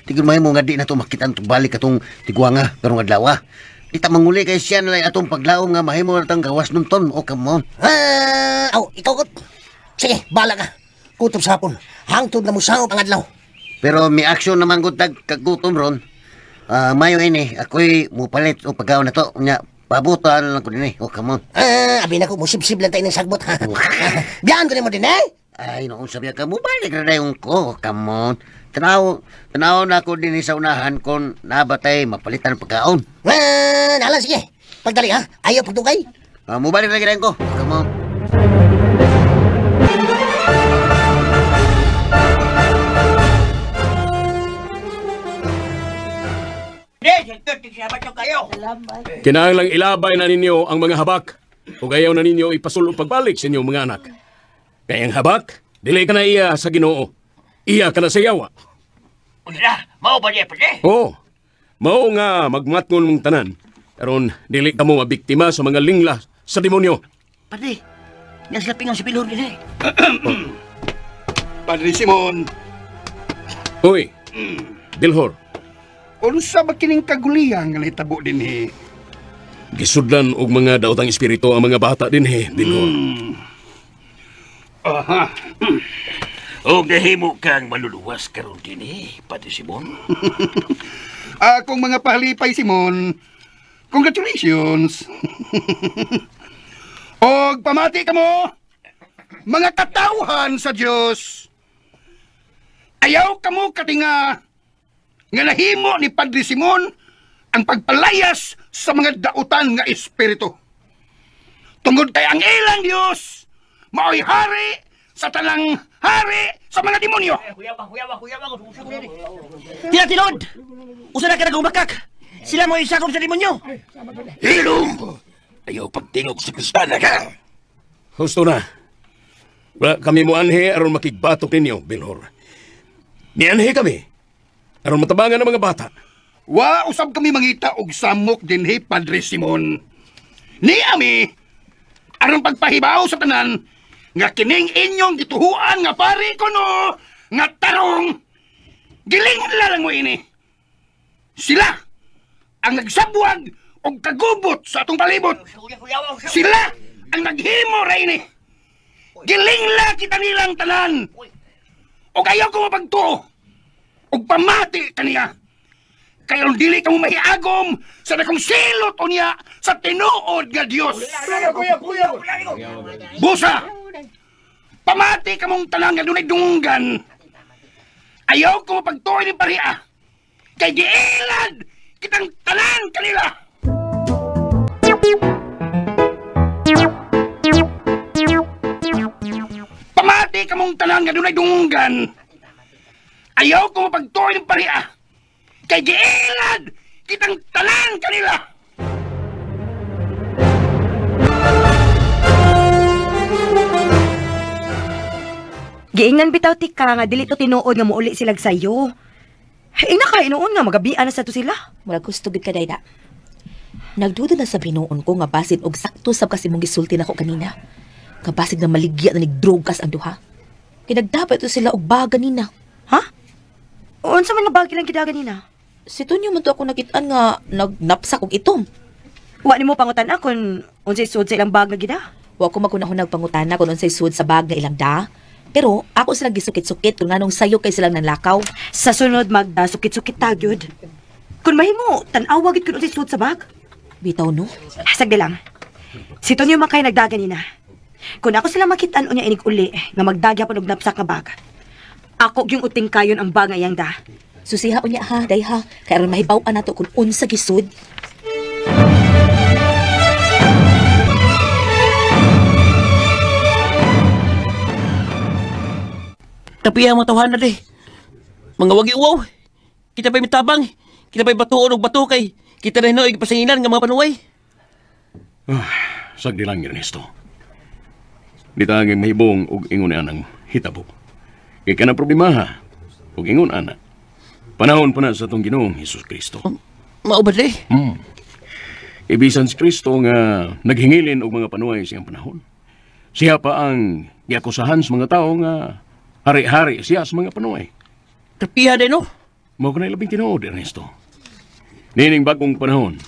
Tigil mahimo nga di na to makita to balik atong tigwanga karong adlaw. Di ta manguli kay siya na atong paglaom nga mahimo na tang gawas nun ton. Oh, come on. Ikaw kot. Sige, bala ka. Kutob sa hapon. Hangtod na mo sa ang adlaw. Pero may aksyon naman gud tag kagutom ron. Mayo ini, ako'y mupalit o pagkaon na to. Nya, pabutan lang ko din eh. Oh, come on. Abi na ko, musib-sib lang tayo ng sagbot. Biyan ko mo din eh. Ay, noon sabi ka, mubalik na yung ko. Come on. Tanaw na ako din sa unahan kung nabatay mapalitan ng pagkaon. Nala, sige. Pagdali ha. Ayaw pagdugay. Mubalik na ginahin ko. Come on. Salamat yung kayo. Kinahanglang ilabay na ninyo ang mga habak o ayaw na ninyo ipasulong pagbalik sa inyong mga anak. Kaya ang habak, dili ka na iya sa Ginoo. Iya ka na sa yawa. Una, mao ba niya, Padre? Oo. Mao nga magmatngon mong tanan. Karon dili ka mo mabiktima sa mga lingla sa demonyo. Padre, naslapingan si Bilhor din eh. Padre Simon, Uy, Bilhor, unsa ba kining kagulihan nga nahitabo din gisudlan og mga daotang espiritu ang mga bata din Bilhor. Aha. O gahimo kang maluluwas karon din Padre Simon. Akong mga pahalipay, Simon, congratulations. Og pamati ka mo, mga katawhan sa Diyos. Ayaw ka mo katinga nga nahimo ni Padre Simon ang pagpalayas sa mga dautan nga espiritu. Tungod kay ang ilang Diyos, mao'y hari sa tanang hari sa mga demonyo. Tinod! Usa na ka nag-umakak! Sila mo isakop sa demonyo! Hilom! Ayaw pagtingog sa kristana ka! Husto na. Wala kami mo anhe aron makigbatok ninyo, Bilhor. Nianhe kami aron matabangan ng mga bata. Wa usab kami mangita og samok din Padre Simon. Ni ami aron pagpahibaw sa tanan nga kining inyong gituhuan nga pari kuno nga tarong gilingla lang mo ini. Sila ang nagsabwag og kagubot sa atong palibot. Sila ang naghimo ra ini. Gilingla kita nilang tanan. Og ayaw ko mapagtuo og pamati kaniya. Kaya dili ka mo mahiagom sa dakong silot o niya sa tinuod nga Diyos. Busa! Pamati ka mong talang nga dunay dunggan. Ayaw ko mapagtuoy ni pariya. Kay giilad kitang tanan kanila. Pamati ka mong talang nga dunay dunggan. Ayaw ko mapagtuoy ni pariya. Kay giilad kitang tanan kanila. Giingan bitaw tika nga dili to tinuod nga muuli sila sayo. Ina ka inuon nga magabian na sa to sila. Mura gusto gid ka dayda. Nagduda na sa binuon ko nga basin og sakto sab kasi mong gisulti nako kanina. Nga basig na maligya na nigdrogas ang duha. Kinagdapat to sila og baga nina. Ha? Unsa man nga bagi lang kidagan nina? Si Tonyo man to ako nakitaan nga nagnapsak og itom. Wa nimo pangutan akon unsay sud sa ilang bag nga gida. Wa ko makunahon nagpangutana kung unsay sud sa bag nga ilang da. Pero ako sila gisukit-sukit kung anong sayo kay silang nanlakaw. Sa sunod magda sukit-sukit tagyod. Kun mahimo tan-awa gid kun unsay sud sa bag. Bitaw no. Sagdi lang. Si Tonyo man kay nagdagan nina. Kung ako sila makitaan unya inig uli nga magdagya pa og napsak nga bag. Ako yung uting kayon ang bag nga iyang da. Susiha unya ha, day ha. Kaya ron mahibaw-an nato kung unsa gisud. Tapi ang matawahan na de. Mga wagi uwaw. Kita pa'y mitabang. Kita pa'y batuon og bato kay. Kita rin no'y pasinginan nga mga panuway. Sagdi lang Ernesto. Di tanging mahibong og ingon anang hitabo. Kaya ka na problema ha. Og ingon ana. Panahon pa na sa itong Ginoong Hesus Kristo. Maubad de. Ibisan si Kristo nga naghingilin og mga panuway siyang panahon. Siya pa ang giakusahan sa mga tao nga hari-hari siya sa mga panuway. Tapiha de no? Mao ka na labing tinuod, Ernesto. Nining bagong panahon,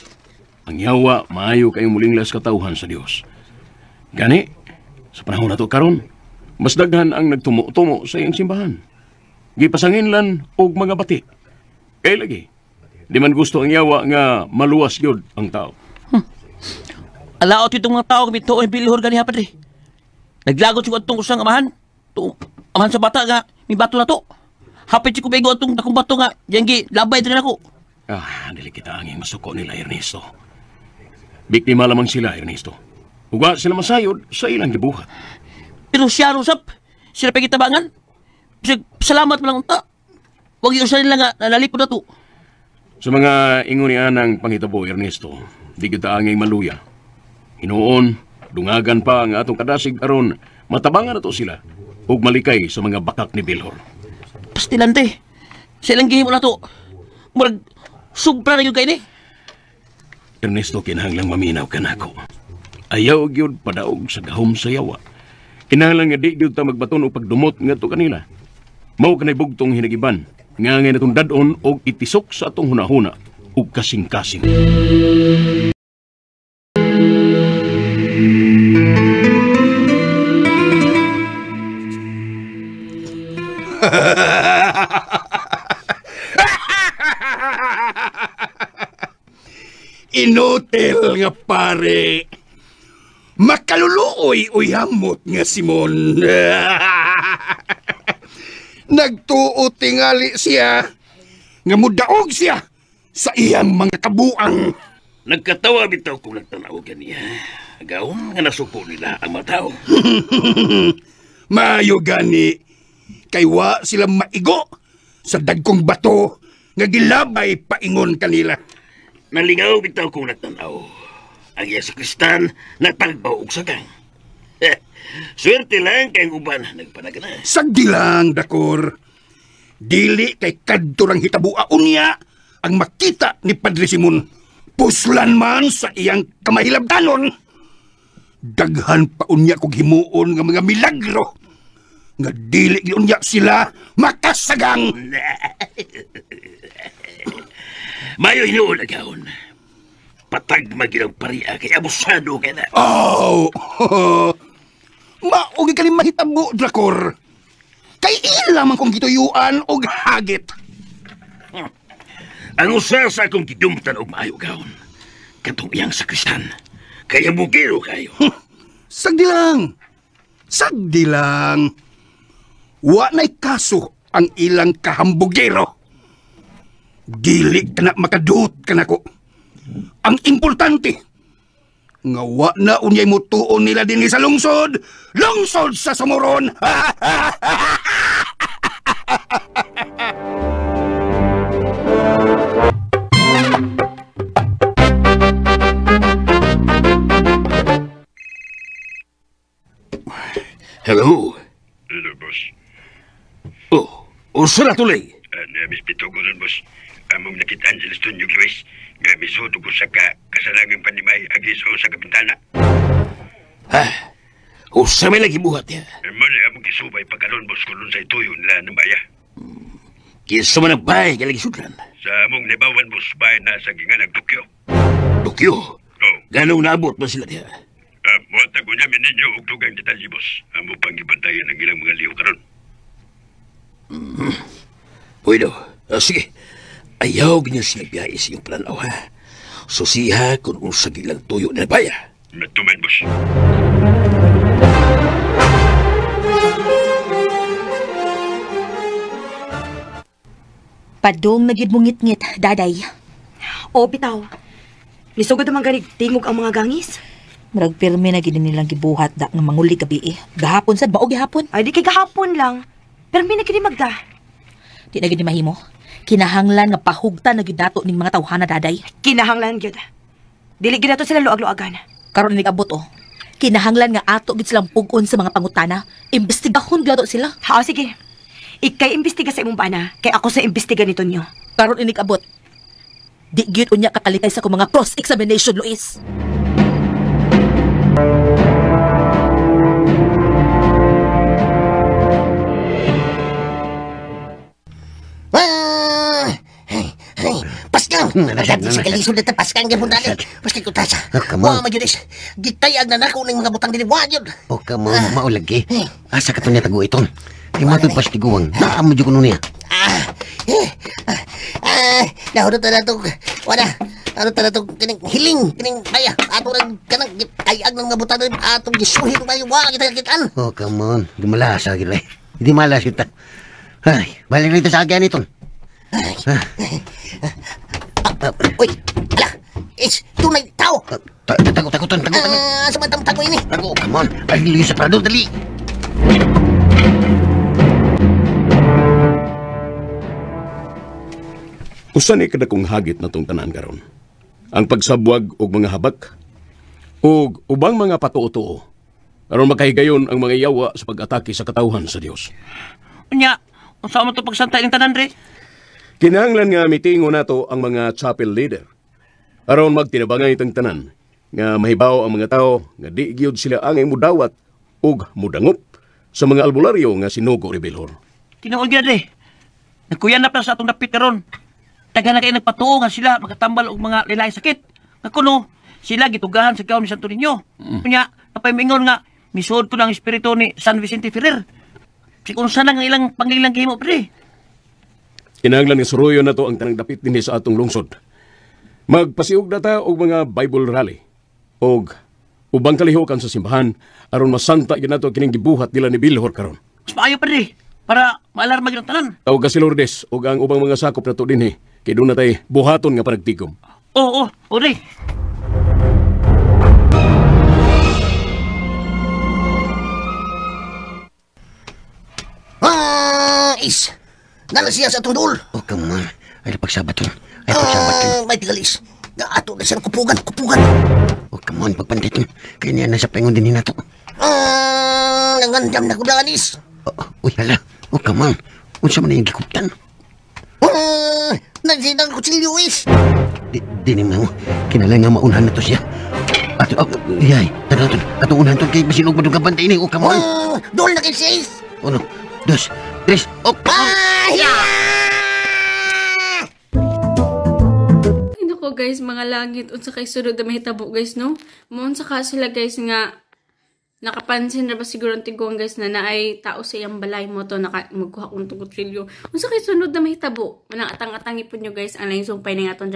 ang yawa maayo kayong mulinglas katawhan sa Dios. Gani, sa panahon na to karon, mas daghan ang nagtumo-tumo sa iyang simbahan. Gipasanginlan og mga bati. Kaya lagi, di man gusto ang yawa nga maluwas yun ang tao. Alaot itong mga tao kami to ay bilhor gani hapad de. Naglagot siya itong kusang amahan. Amahan sa bata nga, may bato na to. Hapit siya kumigo itong takong bato nga, yan labay din ako. Dili kita angin masuko nila, Ernesto. Biktima lamang sila, Ernesto. Uga sila masayod sa ilang gibuhat. Pero siya, Rosap, sila pagkitabangan. Salamat mo lang unta. Huwag yung sa nila nga, nalipod na to. Sa mga ingon ni anang pangitabo, Ernesto, di kita angay maluya. Hinoon, dungagan pa ang atong kadasig aron matabangan na to sila ug malikay sa mga bakak ni Bilhor. Pastilante. Silang gihimo na to. Murag, sobra na yun kayo ni. Ernesto, kinahanglang maminaw ka na ako. Ayaw gyud padaog sa gahom sa yawa. Kinahanglang nga di gyud ta magbaton o pagdumot nga to kanila. Mao kanay bugtong hinagiban. Nga ngay natong dadon o itisok sa atong hunahuna o kasing-kasing. Inotel nga pare. Makaluluoy uyamot nga Simon. Nagtuo tingali siya nga mudaog siya sa iyang mga kabuang. Nagkatawa bitaw kung nagtanaw niya. Agawon nga nasuko nila ang matao. Maayo gani kay wa sila maigo sa dagkong bato nga gilabay paingon kanila. Nalingaw bitaw kung nagtanaw. Ang iya sa Kristan nagpagbaw og sagang. Swerte lang kay uban nagpanagana. Sagdi lang, Dakor. Dili kay kadto lang hitabua unya ang makita ni Padre Simon. Puslan man sa iyang kamahilabtanon. Daghan pa unya kog himuon nga mga milagro. Nga dili unya sila makasagang. Mayo hinuon agawon. Patag magilang paria kay abusado kay na. Oh! Maugi ka ni mahitabo, Drakor. Kay ilang man kong gituyuan o hagit. Ang usa sa akong gidumtan og maayo gawon. Katong iyang sakristan. Kaya bukiro kayo. Sagdi lang. Sagdi lang. Wa na'y kaso ang ilang kahambugero. Dili ka na makadut ka na ko. Ang importante, nga wa na unyay mutuon nila din sa lungsod. Lungsod sa Sumuron! Hello? Hello, boss. Oh, usa na tuloy. Namis pitugunan, boss. Among nakita Angeles Tunyo Luis. Nga misuto ko sa kasalangang panimay agis o sa kapintana. Ha? Usa may lagi buhat ya. Mali among kisubay pagkaroon, boss, kung sa ituyo nila ng baya. Kisa man ang bahay kalagi sudlan. Sa among libawan, boss, bahay na sa ginganag Tokyo. Tokyo? Oh. Ganong naabot ba sila diya? Muhatag ko namin ninyo og tugang detalye, boss. Amo pang ibantayan ang ilang mga liho karon. Pwede. Sige. Ayaw ganyan sila biyahe sa iyong planaw, ha? Susiha kung usag ilang tuyo na baya. Natuman, boss. Padong nagid mo ngit-ngit, daday. O, bitaw. Lisugod naman ganig tingog ang mga gangis. Murag pirmi na gid nilang gibuhat da ng manguli gabi eh. Gahapon sad mao gihapon. Ay, di kay gahapon lang. Pero may nagkini magda. Di na gid mahimo. Kinahanglan nga pahugtan na gid nato ning mga tawhana, daday. Kinahanglan gyud. Dili gid nato sila luag-luagan. Karon nig abot oh. Kinahanglan nga ato gid silang pug-on sa mga pangutana. Imbestigahon gyud sila. Ha, sige. Ikay imbestiga sa imong bana, kay ako sa imbestiga nito nyo. Karon inig abot. Di gyud unya kakalitay sa ko mga cross-examination, Luis. Paskang! Nagati sa kalisod na paskang gapon dali. Paskang ko tasa. Wa magyudis. Gitayag na nako ning mga butang dili wa gyud. O kamo maulagi. Asa ka to niya tago iton. Ay matod pas tiguang. Naamo jud kuno niya. Nahurot na to. Wala. Ano tala to kining hiling kining baya. Ato nang kanang gitayag ng mga butang dili atong gisuhi tayo wa kita kitaan. Oh come on. Di malasa gid ay. Di malas kita. Ay, balik rito sa agyan iton. Uy, ala, tunay tao. Tago. Samantang tago ini. Tago, come on. Alili sa prado, dali. Usa ni kada kong hagit na tong tanan karon. Ang pagsabwag og mga habak ug ubang mga patuo-tuo aron makahigayon ang mga yawa sa pag-atake sa katawhan sa Dios. Unya, unsa man to pagsantay ning tanan re? Kinahanglan nga mitingo nato ang mga chapel leader aron magtinabangay tang tanan nga mahibaw ang mga tao nga di gyud sila angay mudawat ug mudangop sa mga albularyo nga sinugo ni Bilhor. Tinuod gyud re. Nagkuyanap na sa atong dapit karon. Taga na kayo nagpatuo nga sila makatambal og mga lilay sakit. Nga kuno, sila gitugahan sa gaon ni Santo Niño. Unya, napaymingon nga misuod ko ng espiritu ni San Vicente Ferrer. Si kung saan ang ilang panglilang gihimo pre. Kinahanglan nga suruyo na to ang tanang dapit dinhi sa atong lungsod. Magpasiug na ta og mga Bible rally og ubang kalihukan sa simbahan aron masanta gyud nato kining gibuhat nila ni Bilhor karon. Mas maayo pre para maalarma gyud ang tanan. Tawag ka si Lourdes ug ang ubang mga sakop nato dinhi kay doon na tay buhaton nga panagtigom. Oo, pre. Is! Nala siya sa tundol. Oh, come on. Ay, pagsabat yun. Ay, pagsabat yun. May tigalis. Ato na siya ng kupugan. Oh, come on. Pagpandit yun. Kaya niya nasa pengon din nato. Nangandam na kulangan, Is. Uy, hala. Oh, come on. Unsa man na yung gikuptan? Nandiyan ang kutsilyo, Is. Dinim na mo. Kinalang nga maunhan na to siya. Ato, yay. Tara natin. Ato unahan to kay basinog mo doon kabantay ni. Oh, come on. Doon na kayo siya, Is. Oh, no. Dos. Tres. Oh, Ay, nako guys, mga langit. Unsa kay sunod na mahitabo guys, no? Maunsa ka sila guys nga nakapansin na ba siguro ang tiguang guys na naay tao sa iyang balay mo to magkuha kong tugutrilyo. Unsa kay sunod na mahitabo? Manang atang-atangi po nyo guys ang laing sumpay na nga itong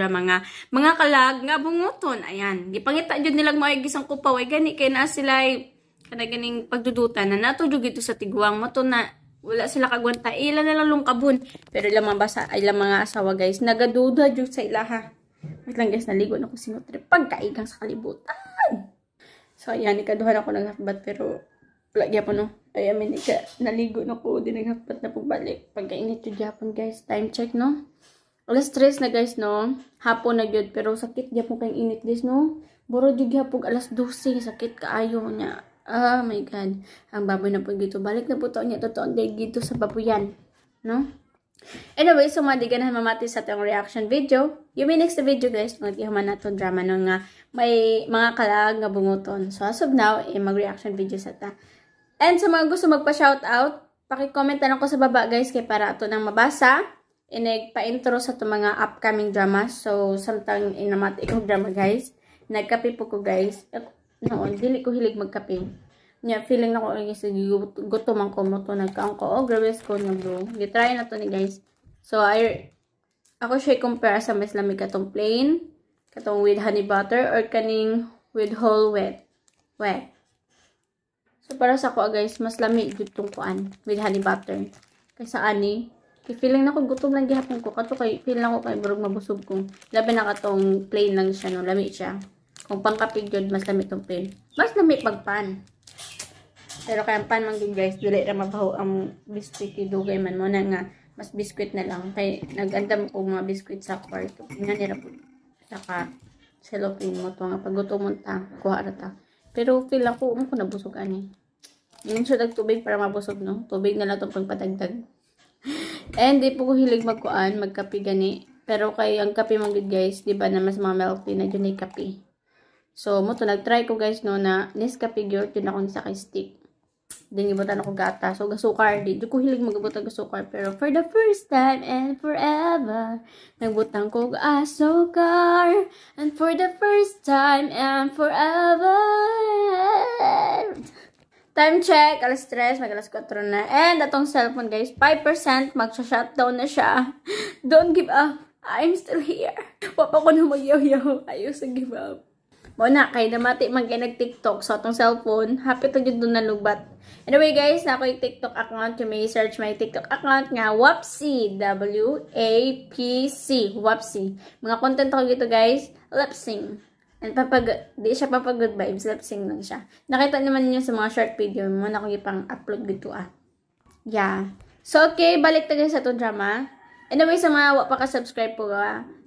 mga kalag nga bunguton. Ayan. Gipangita dyan nilang mga gisang kupaw. Ay gani kay na sila ay kanaganing pagdudutan na natudog ito sa tiguang mo to na wala sila kagwanta. Ilan na lang lungkabon. Pero ilang mga asawa guys, nagaduda dyan sa ilaha. Wait lang guys, naligo na ko sinutrip. Pagkaigang sa kalibutan. So ayan, ikaduhan ako naghakbat pero lagi po no. Ay amin, naligo na ko. Di naghakbat na pagbalik. Pagkainit yung Japon guys. Time check no. Alas 3 na guys no. Hapon na yun. Pero sakit dyan po kayong init guys no. Buro dyan hapon alas 12. Sakit kaayo niya. Oh my God. Ang baboy na po dito. Balik na po to niya. Totoo dito sa babuyan. No? Anyway, so mga di ganahan mamati sa itong reaction video. Yung next video guys, magkihaman na itong drama nung may mga kalag nga bunguton. So as of now, mag-reaction video sa ta. And sa mga gusto magpa-shoutout, pakicomment na lang ko sa baba guys, kay para ito nang mabasa. Nagpa-intro sa itong mga upcoming drama. So samtang inamati ko drama guys. Nagkape po ko guys. Noon, dili ko hilig magkape. Nya feeling na ko guys, gutom ang ko mo to nagkaon ko. Oh, grabe ko na bro. Gitry na to ni guys. So ako siya compare sa mas lamig katong plain, katong with honey butter or kaning with whole wheat. So para sa ko guys, mas lamig jud tong kuan with honey butter. Kaysa ani, feeling na ko gutom lang gihapon ko. Kato kay feel na ko kay burog mabusog ko. Labi na katong plain lang siya no, lamig siya. Kung pangkapig yun, mas lamig tong plain. Mas lamig pagpan. Pero kaya pan man guys, dili ra mabaho ang biskuit dugay man mo na nga mas biskuit na lang kay nagandam ko mga biskuit sa kwarto. Nga nira po. Saka cellophane mo to nga pagutom mo ta, kuha ra ta. Pero feel ako mo ko nabusog ani. Yung sa tubig para mabusog no. Tubig na lang tong pagpatagdag. And di po ko hilig magkuan, magkape gani. Pero kay ang kape man gud guys, di ba na mas mga milk tea na dyan ay kape. So mo to nagtry ko guys no na Nescafe gyud yun ako sa kay stick. Then gibutan ako gata. So gasukar di ko hilig magbutan gasukar pero for the first time and forever nagbutang ko asukar and for the first time and forever. Time check, alas 3, mag-alas 4 na. And atong cellphone guys, 5% magsha-shutdown na siya. Don't give up. I'm still here. Wapa ko na magyaw-yaw. Ayos sa give up. Muna, kay namati man kayo nag-TikTok sa atong cellphone, hapit na dyan doon na lubat. Anyway guys, na ako yung TikTok account. You may search my TikTok account nga, Wapsi. W-A-P-C. Wapsi. Mga content ako dito guys, lip-sync. And di siya papag-good vibes, lip-sync lang siya. Nakita naman niyo sa mga short video, muna ako yung pang-upload dito Yeah. So okay, balik tayo sa itong drama. Anyway, sa mga wa pa ka-subscribe po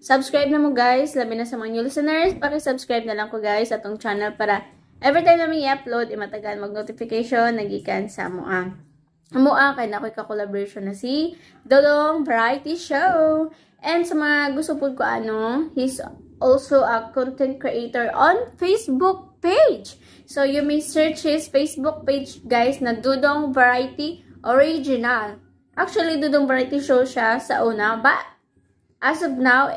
subscribe na mo guys. Labi na sa mga new listeners, paki-subscribe na lang ko guys atong channel para every time namin i-upload, matagal mag-notification, nagikan sa mua. Mua, kaya na ako'y ka-collaboration na si Dodong Variety Show. And sa mga gusto po ko he's also a content creator on Facebook page. So, you may search his Facebook page guys na Dodong Variety Original. Actually, Dodong Variety Show siya sa una, but as of now,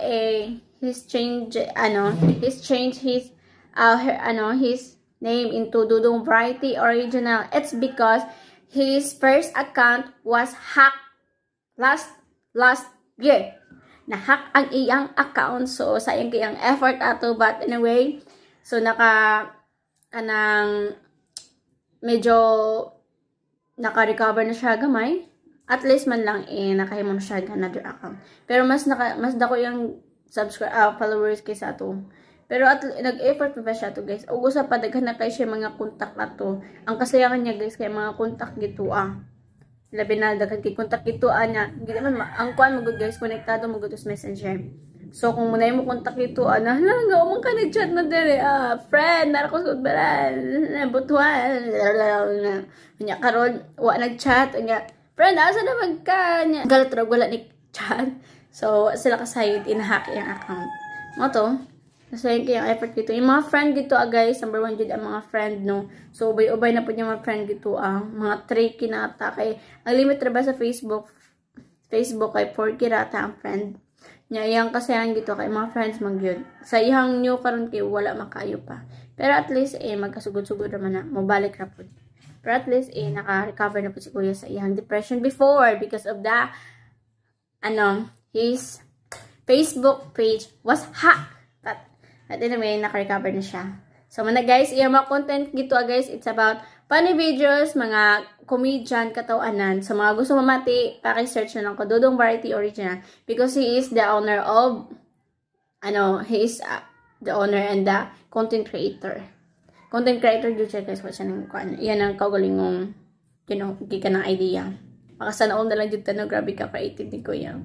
he's changed his name into Dodong Variety Original. It's because his first account was hacked last year. Na-hack ang iyang account, so sayang kayang effort ato, but anyway, so medyo naka-recover na siya gamay. At least man lang nakahimo na siya another account. Pero mas dako yung followers kaysa ato. Pero nag-effort pa siya to guys. Ug usa pa daghan na kay siya mga contact ato. Ang kasayangan niya guys kay mga contact gito Labi na daghan kay contact gito niya. Hindi naman ang kuan mo guys konektado mo gud sa Messenger. So kung muna mo contact gito hala nga umang ka nag-chat na dire friend nara ko sa balan butuan. Nya karon wa nag-chat nya friend, asa naman ka niya? Galit raw, wala ni chat. So, sila kasayod, in-hack yung account. Mo to, nasayang kayong effort dito. Yung mga friend dito, guys, number 1 dito ang mga friend, no? So, ubay-ubay na po yung mga friend dito, mga 3 kinata. Kay, ang limit na ba sa Facebook kay 4 kinata ang friend. Nya, iyang kasayang dito, kay mga friends mag-yun. Sa ihang new karon kay wala makayo pa. Pero at least, magkasugod-sugod naman na, mabalik na po. Pero at least, naka-recover na po si Kuya sa iyang depression before because of the, his Facebook page was hacked. But anyway, naka-recover na siya. So, mana guys, iyang mga content gito guys, it's about funny videos, mga comedian, katawanan. So, mga gusto mamati, paki-search na lang ko, Dodong Variety Original. Because he is the owner of, he is the owner and the content creator. Content creator dito siya guys, siya ng kuan. Yan ang kaugalingong gika ng idea. Makasana all na lang dito grabe ka creative ni Kuya.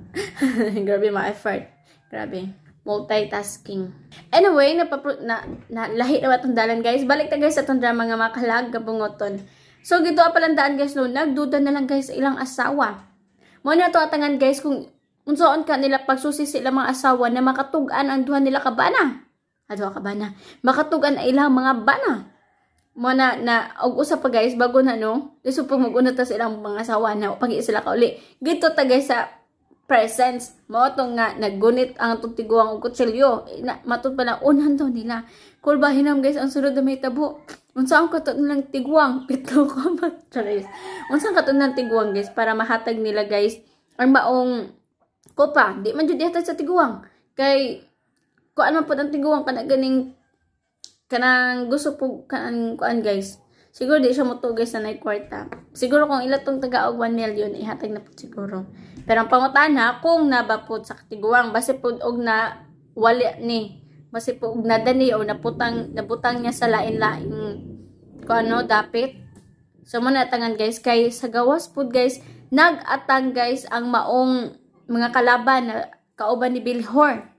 Grabe ma-effort. Grabe. Multitasking. Anyway, lahi na watong dalan guys. Balik ta guys sa itong drama nga makalag kabungoton. So gito palandaan guys no, nagduda na lang guys sa ilang asawa. Mo na to atangan guys kung unsaon ka nila pagsusi sa ilang mga asawa na makatug-an ang duha nila kabana. Makatugan na ilang mga bana. Muna og usap pa guys bago na Gusto po mag-una ta sa ilang mga asawa na pag-i sila ka uli. Gito ta guys sa presence. Mo to nga naggunit ang tugtiguang og kutsilyo. Matud pa lang unan daw nila. Kulbahinam guys ang sunod na may tabo. Unsa ang katon ng tiguang? Pito ko matris. Unsa ang katon ng tiguang guys para mahatag nila guys ang maong kopa. Di man jud hatag sa tiguang. Kay kuan man po ang tiguang kanang gusto po kuan guys. Siguro di siya moto guys na kwarta. Siguro kung ilatong taga og 1 million ihatag na po siguro. Pero ang pangutana kung nabapod sa tiguang base pod og na wali ni. Base po og nadani o nabutang niya sa lain-laing dapit. So muna tangan guys kay sa gawas pod guys nag-atang guys ang maong mga kalaban na kauban ni Bilhor.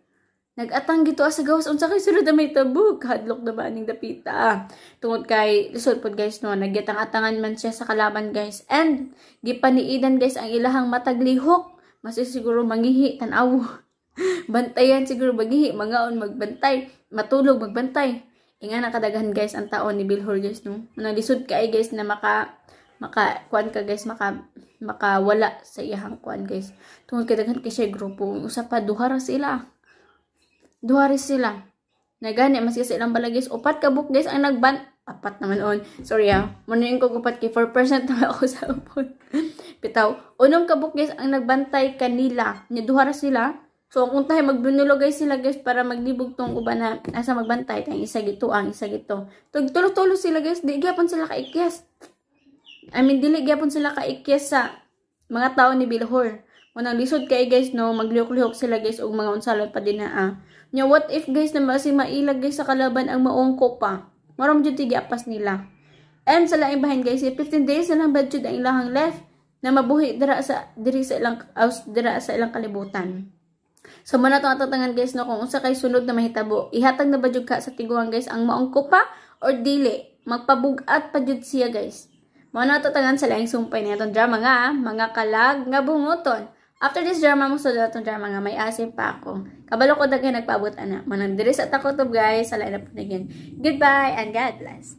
Nag-atang gito sa gawas unsa kay sunod na may tabog hadlok na ba ning dapita tungod kay lisod pod guys nagyatang-atangan man siya sa kalaban guys and gipaniidan guys ang ilahang matag lihok mas siguro mangihi tan-aw bantayan siguro magihi mangaon magbantay matulog magbantay inga nakadaghan guys ang taon ni Bilhor guys lisod kay guys na kuan ka guys makawala sa iyahang kuan guys tungod kay daghan kay siya grupo usa pa duha sila. Nagani mas sa ilang balagis upat ka book guys ang apat naman on. Sorry Munin ko upat kay 4% na ako sa upon. Bitaw, unong ka book guys ang nagbantay kanila. Nya duha sila. So kung tayo magbunulo guys sila guys para maglibog tong uban na asa magbantay tayong isa gito. Tulo-tulo sila guys, di gyapon sila kaikyas. Dili gyapon sila kaikyas sa mga tao ni Bilhor. Munang lisod kay guys maglihok-lihok sila guys og mga unsalot pa din na Nya what if guys na basi mailag guys sa kalaban ang maong kopa. Maram jud giapas nila. And sa laing bahin guys, 15 days na lang budget ang ilahang left. na mabuhi dira sa ilang kalibutan. So muna itong atatangan guys no, kung unsa kay sunod na mahitabo, ihatag na ba jud ka sa tiguang guys ang maong kupa or dili, magpabugat pa jud siya guys. Muna atatangan sa laing sumpay niya itong drama nga, mga kalag nga bunguton. After this drama mo sunod itong drama nga may asim pa ako. Kabalo ko dagay nagpaabot ana. Manang diri sa takotob guys, sa lain na po. Goodbye and God bless.